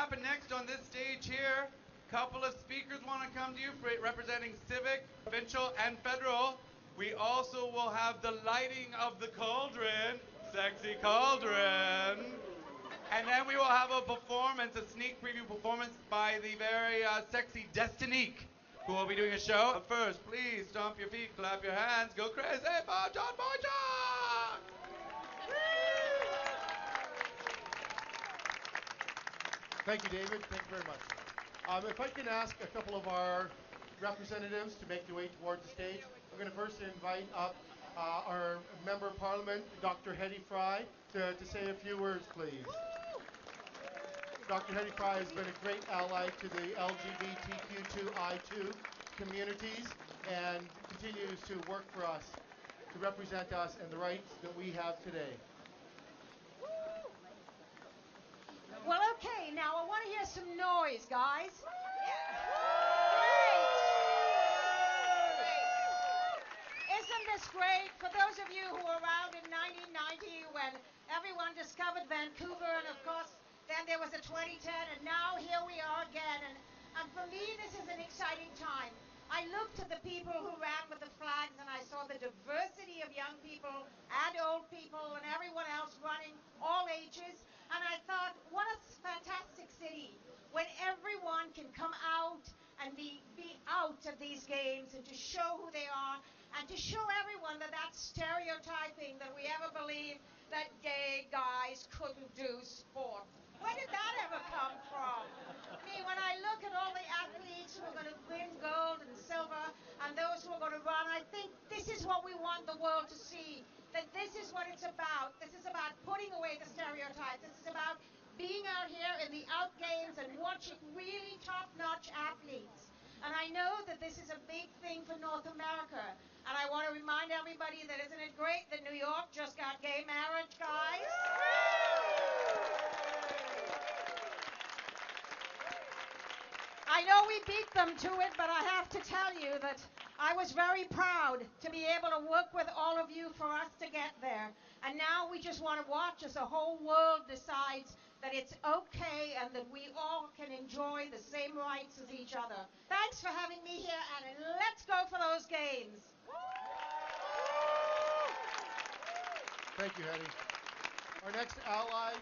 happen next on this stage here, a couple of speakers want to come to you representing civic, provincial, and federal. We also will have the lighting of the cauldron, sexy cauldron. And then we will have a performance, a sneak preview performance by the very sexy Destinique, who will be doing a show. But first, please stomp your feet, clap your hands, go crazy for John Boychuk! Thank you, David. Thank you very much. If I can ask a couple of our representatives to make their way towards the stage. I'm going to first invite up our Member of Parliament, Dr. Hedy Fry, to say a few words, please. Dr. Hedy Fry has been a great ally to the LGBTQ2I2 communities and continues to work for us, to represent us and the rights that we have today. Well, okay, now I want to hear some noise, guys. Isn't this great? For those of you who were around in 1990 when everyone discovered Vancouver, and of course, then there was a 2010, and now here we are again. And for me, this is an exciting time. I looked at the people who ran with the flags, and I saw the diversity of young people and old people and everyone else running, all ages. And I thought, what a fantastic city when everyone can come out and be out of these games and to show who they are and to show everyone that that stereotyping that we ever believed that gay guys couldn't do sport. Where did that ever come from? I mean, when I look at all the athletes who are going to win gold and silver and those who are going to run, I think this is what we want the world to see, that this is what it's about. This is about putting away the stereotypes. This is about being out here in the Outgames and watching really top-notch athletes. And I know that this is a big thing for North America. And I want to remind everybody that isn't it great that New York just got gay marriage, guys? I know we beat them to it, but I have to tell you that I was very proud to be able to work with all of you for us to get there. And now we just want to watch as the whole world decides that it's okay and that we all can enjoy the same rights as each other. Thanks for having me here, and let's go for those games. Thank you, Hedy. Our next ally,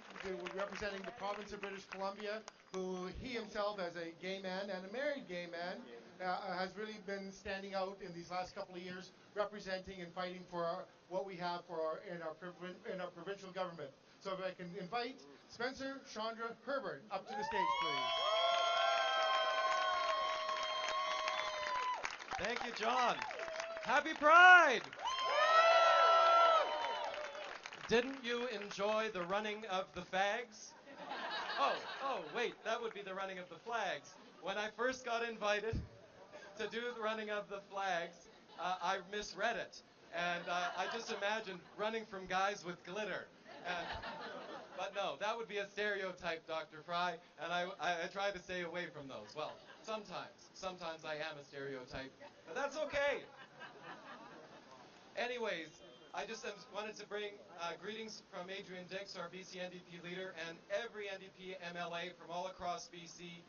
representing the province of British Columbia, who he himself, as a gay man and a married gay man, has really been standing out in these last couple of years, representing and fighting for what we have for in our provincial government. So if I can invite Spencer Chandra Herbert up to the stage, please. Thank you, John. Happy Pride! Didn't you enjoy the running of the fags? Oh, wait, that would be the running of the flags. When I first got invited to do the running of the flags, I misread it. And I just imagined running from guys with glitter. But no, that would be a stereotype, Dr. Fry, and I try to stay away from those. Well, sometimes I am a stereotype, but that's okay. Anyways, I just wanted to bring greetings from Adrian Dix, our BC NDP leader, and every NDP MLA from all across BC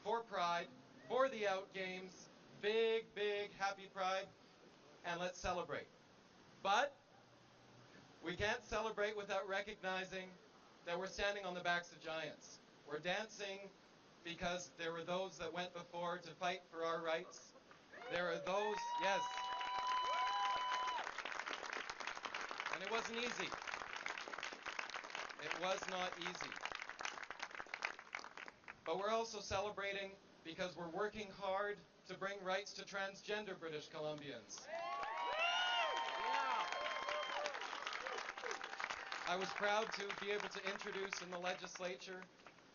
for Pride, for the Outgames. Big, big happy Pride, and let's celebrate. But we can't celebrate without recognizing that we're standing on the backs of giants. We're dancing because there were those that went before to fight for our rights. There are those, yes. And it wasn't easy. It was not easy. But we're also celebrating because we're working hard to bring rights to transgender British Columbians. I was proud to be able to introduce in the legislature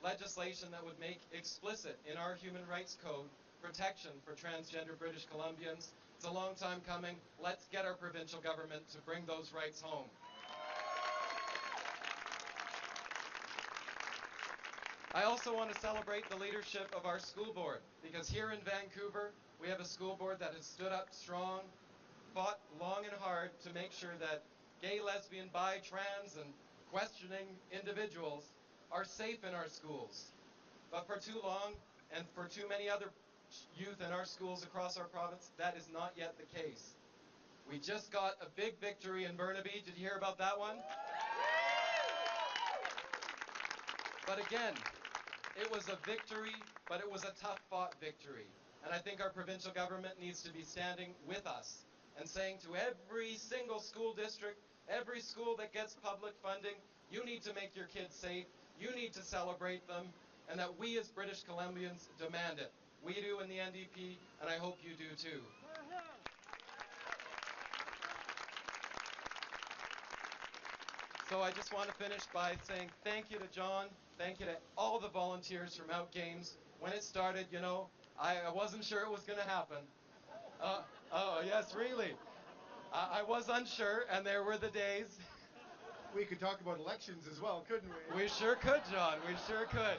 legislation that would make explicit in our Human Rights Code protection for transgender British Columbians. It's a long time coming. Let's get our provincial government to bring those rights home. I also want to celebrate the leadership of our school board, because here in Vancouver, we have a school board that has stood up strong, fought long and hard to make sure that gay, lesbian, bi, trans, and questioning individuals are safe in our schools. But for too long, and for too many other youth in our schools across our province, that is not yet the case. We just got a big victory in Burnaby. Did you hear about that one? But again, it was a victory, but it was a tough-fought victory. And I think our provincial government needs to be standing with us and saying to every single school district, every school that gets public funding, you need to make your kids safe, you need to celebrate them, and that we as British Columbians demand it. We do in the NDP, and I hope you do too. So I just want to finish by saying thank you to John, thank you to all the volunteers from Outgames. When it started, you know, I wasn't sure it was going to happen. Oh, yes, really. I was unsure, and there were the days. We could talk about elections as well, couldn't we? We sure could, John. We sure could.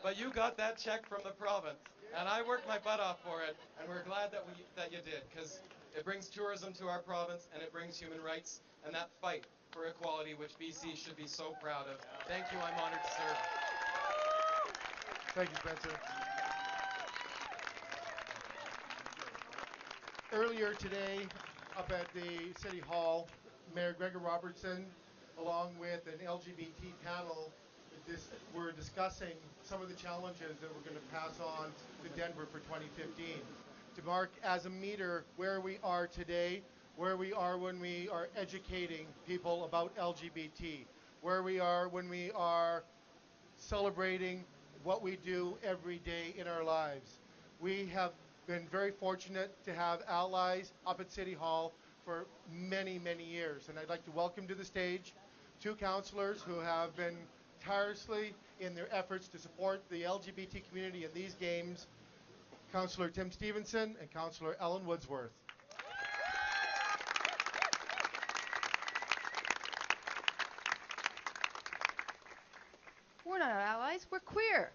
But you got that check from the province, and I worked my butt off for it, and we're glad that you did, because it brings tourism to our province, and it brings human rights, and that fight for equality, which BC should be so proud of. Thank you. I'm honored to serve. Thank you, Spencer. Earlier today, up at the City Hall, Mayor Gregor Robertson, along with an LGBT panel, were discussing some of the challenges that we're going to pass on to Denver for 2015. To mark as a meter where we are today, where we are when we are educating people about LGBT, where we are when we are celebrating what we do every day in our lives. We have been very fortunate to have allies up at City Hall for many, many years. And I'd like to welcome to the stage two councillors who have been tirelessly in their efforts to support the LGBT community in these games, Councillor Tim Stevenson and Councillor Ellen Woodward. We're not allies, we're queer.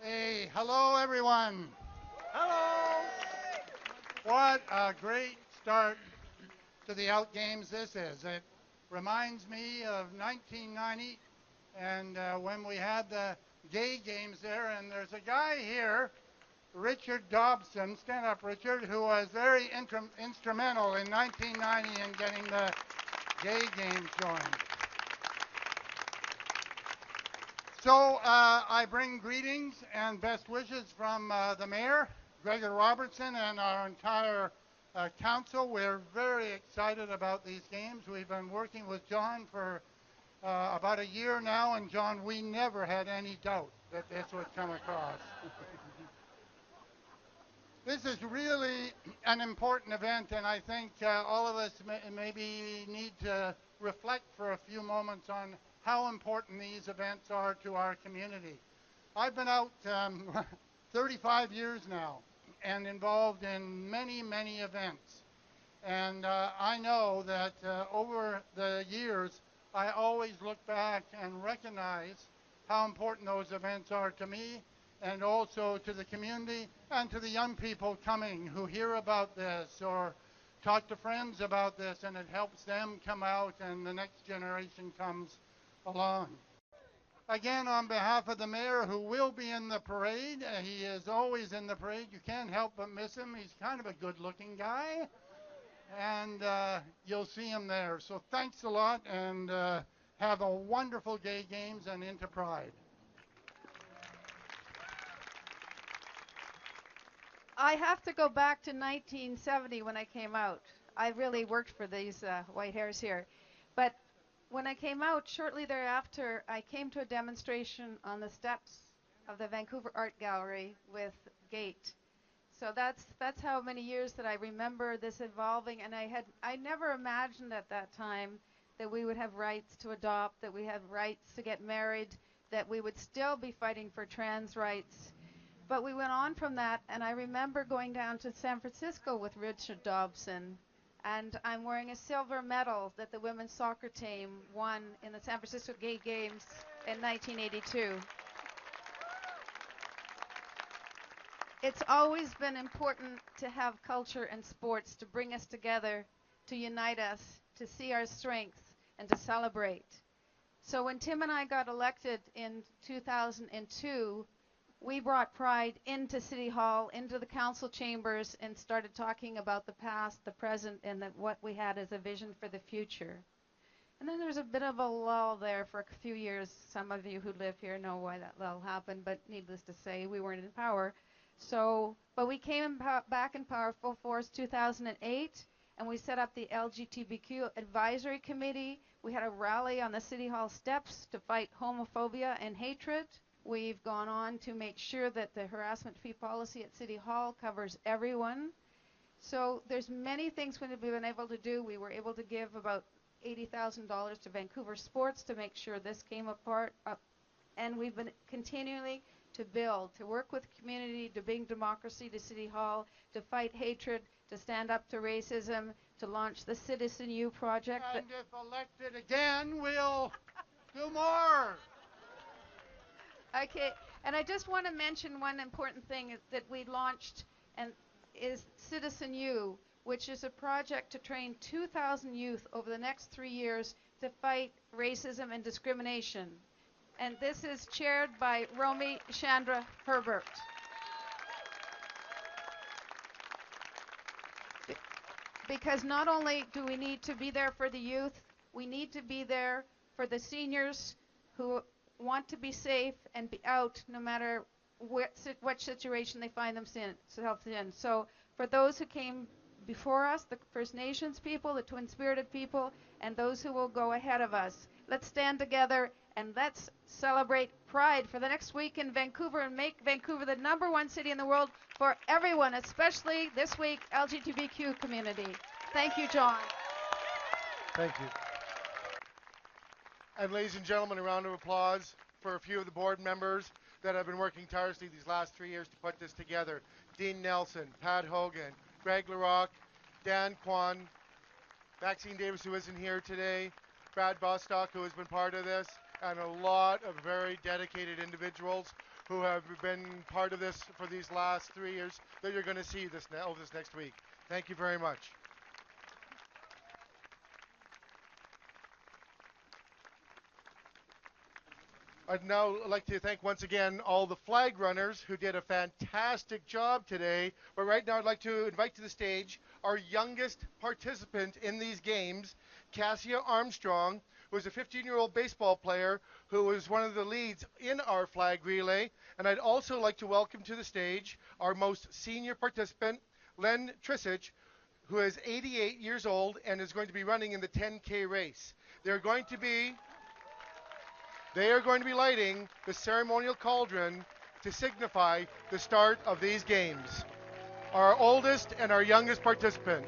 Hey, hello everyone. Hello! What a great start to the Outgames this is. It reminds me of 1990 and when we had the gay games there, and there's a guy here, Richard Dobson, stand up Richard, who was very instrumental in 1990 in getting the gay games going. So I bring greetings and best wishes from the Mayor, Gregor Robertson, and our entire council. We're very excited about these games. We've been working with John for about a year now, and John, we never had any doubt that this would come across. This is really an important event, and I think all of us maybe need to reflect for a few moments on how important these events are to our community. I've been out 35 years now and involved in many, many events. And I know that over the years, I always look back and recognize how important those events are to me and also to the community and to the young people coming who hear about this or talk to friends about this, and it helps them come out and the next generation comes along. Again, on behalf of the Mayor, who will be in the parade, he is always in the parade. You can't help but miss him. He's kind of a good-looking guy, and you'll see him there. So thanks a lot, and have a wonderful gay games and into Pride. I have to go back to 1970 when I came out. I really worked for these white hairs here. But when I came out, shortly thereafter, I came to a demonstration on the steps of the Vancouver Art Gallery with GATE. So that's how many years that I remember this evolving, and I never imagined at that time that we would have rights to adopt, that we have rights to get married, that we would still be fighting for trans rights. But we went on from that, and I remember going down to San Francisco with Richard Dobson, and I'm wearing a silver medal that the women's soccer team won in the San Francisco Gay Games in 1982. It's always been important to have culture and sports to bring us together, to unite us, to see our strengths, and to celebrate. So when Tim and I got elected in 2002, we brought pride into City Hall, into the council chambers, and started talking about the past, the present, and what we had as a vision for the future. And then there's a bit of a lull there for a few years. Some of you who live here know why that lull happened, but needless to say, we weren't in power. But we came back in power full force 2008, and we set up the LGBTQ Advisory Committee. We had a rally on the City Hall steps to fight homophobia and hatred. We've gone on to make sure that the harassment fee policy at City Hall covers everyone. So there's many things we've been able to do. We were able to give about $80,000 to Vancouver Sports to make sure this came apart. And we've been continually to build, to work with community, to bring democracy to City Hall, to fight hatred, to stand up to racism, to launch the Citizen U project. And if elected again, we'll do more. Okay, and I just want to mention one important thing that we launched, and is Citizen U, which is a project to train 2,000 youth over the next 3 years to fight racism and discrimination. And this is chaired by Chandra Herbert. Because not only do we need to be there for the youth, we need to be there for the seniors who want to be safe and be out no matter what situation they find themselves in. So for those who came before us, the First Nations people, the Twin-Spirited people, and those who will go ahead of us, let's stand together and let's celebrate Pride for the next week in Vancouver and make Vancouver the #1 city in the world for everyone, especially this week, LGBTQ community. Thank you, John. Thank you. And ladies and gentlemen, a round of applause for a few of the board members that have been working tirelessly these last 3 years to put this together. Dean Nelson, Pat Hogan, Greg LaRocque, Dan Kwan, Maxine Davis, who isn't here today, Brad Bostock, who has been part of this, and a lot of very dedicated individuals who have been part of this for these last 3 years that you're going to see this next week. Thank you very much. I'd now like to thank once again all the flag runners who did a fantastic job today. But right now I'd like to invite to the stage our youngest participant in these games, Cassia Armstrong, who is a 15-year-old baseball player who was one of the leads in our flag relay. And I'd also like to welcome to the stage our most senior participant, Len Trisich, who is 88 years old and is going to be running in the 10K race. They are going to be lighting the ceremonial cauldron to signify the start of these games. Our oldest and our youngest participant.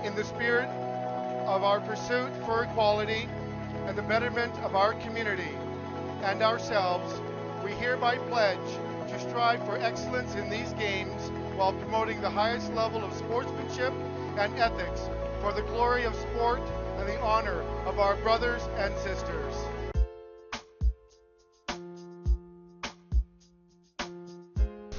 In the spirit of our pursuit for equality and the betterment of our community and ourselves, we hereby pledge to strive for excellence in these games while promoting the highest level of sportsmanship and ethics for the glory of sport and the honor of our brothers and sisters.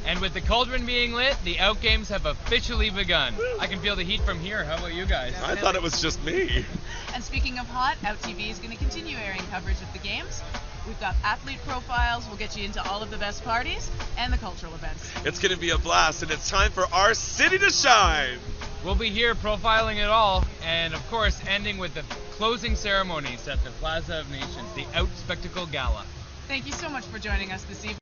And with the cauldron being lit, the Outgames have officially begun. I can feel the heat from here. How about you guys? I thought it was just me. And speaking of hot, OutTV is going to continue airing coverage of the games. We've got athlete profiles, we'll get you into all of the best parties, and the cultural events. It's going to be a blast, and it's time for our city to shine. We'll be here profiling it all, and of course ending with the closing ceremonies at the Plaza of Nations, the Out Spectacle Gala. Thank you so much for joining us this evening.